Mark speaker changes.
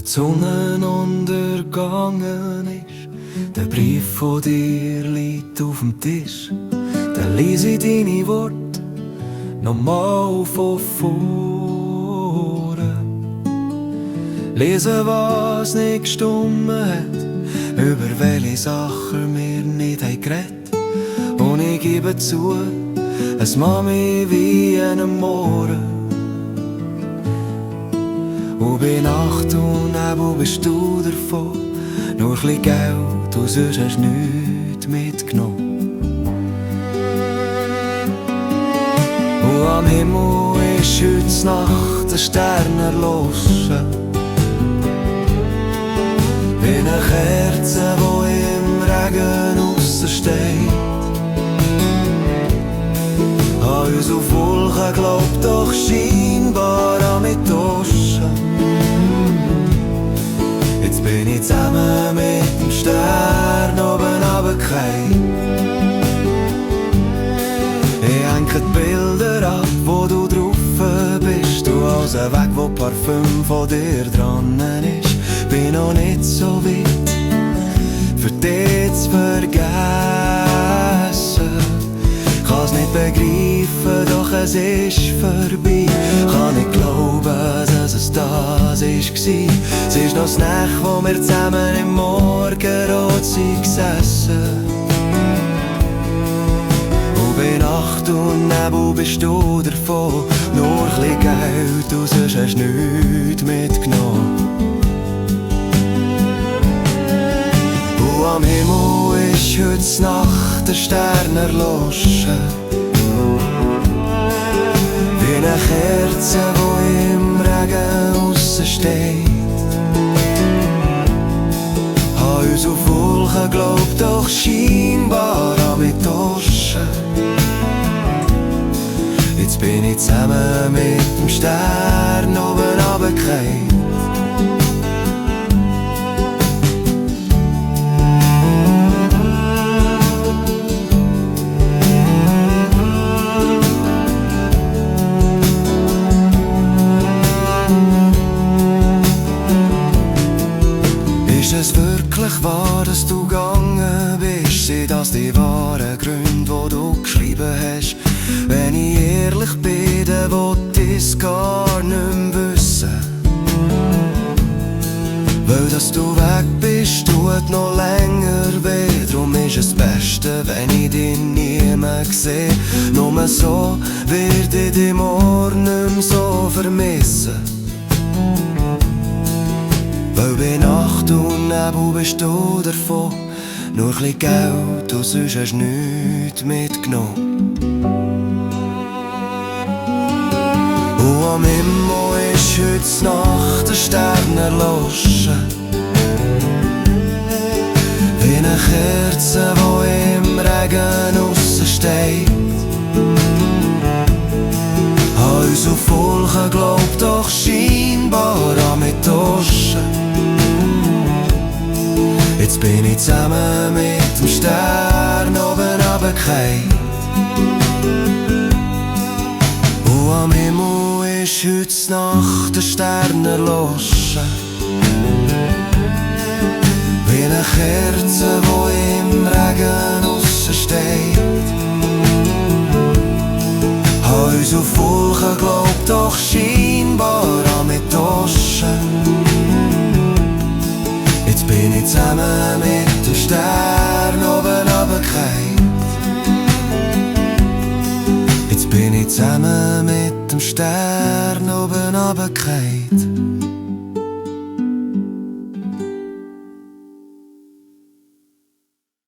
Speaker 1: die Sonne untergegangen ist, der Brief von dir liegt auf dem Tisch. Dann lese ich deine Worte nochmal von vorne. Lese, was nicht gestimmt hat, über welche Sachen wir nicht haben geredet. Und ich gebe zu, es macht mich wie einem Morgen. Und bei Nacht und Nebel bist du davon, nur ein bisschen Geld, du sonst hast nichts mitgenommen. Und am Himmel ist heute Nacht ein Stern erloschen, wie eine Kerze, die im Regen aussen steht. An uns auf Wolken glaubt doch scheinbar an mich Taschen. Jetzt bin ich zusammen mit dem Stern oben runtergefallen. Ich hänge die Bilder ab, wo du drauf bist. Du als ein Weg, wo Parfüm von dir dran ist. Bin noch nicht so weit, für dich zu vergessen. Kann's nicht begreifen, doch es ist vorbei. Kann nicht glauben, dass es das war. Es ist noch das Nacht, wo wir zusammen im Morgenrot sind gesessen. Und bei Nacht und Nebel bist du davon, nur ein bisschen Geld, du sonst hast nichts mitgenommen. Und am Himmel ist heute Nacht der Stern erloschen, wie eine Kerze, die im Regen aussen steht. An uns auf Wolken glaubt doch scheinbar an mich Taschen. Jetzt bin ich zusammen mit dem Stern oben runtergefallen. Ist es wirklich wahr, dass du gegangen bist? Sind das die wahren Gründe, die du geschrieben hast? Wenn ich ehrlich bin, dann will ich es gar nicht mehr wissen. Weil dass du weg bist, tut noch länger weh. Drum ist es das Beste, wenn ich dich niemand sehe. Nur so werde ich dich morgen nicht mehr so vermissen. Weil bei Nacht und Nebel bist du davon, nur ein bisschen Geld, du sonst hast nichts mitgenommen. Und am Himmel ist heute Nacht der Stern erloschen, wie eine Kerze, die im Regen aussen steht. An uns auf Wolken glaubt doch scheinbar an mich Taschen. Jetzt bin ich zusammen mit dem Stern oben runtergefallen. Und am Himmel ist heute Nacht der Stern erloschen, wie eine Kerze, die im Regen aussen steht. An uns auf Wolken glaubt doch scheinbar an mich Taschen. Jetzt bin ich zusammen mit dem Stern oben runtergefallen. Jetzt bin ich zusammen mit dem Stern oben runtergefallen.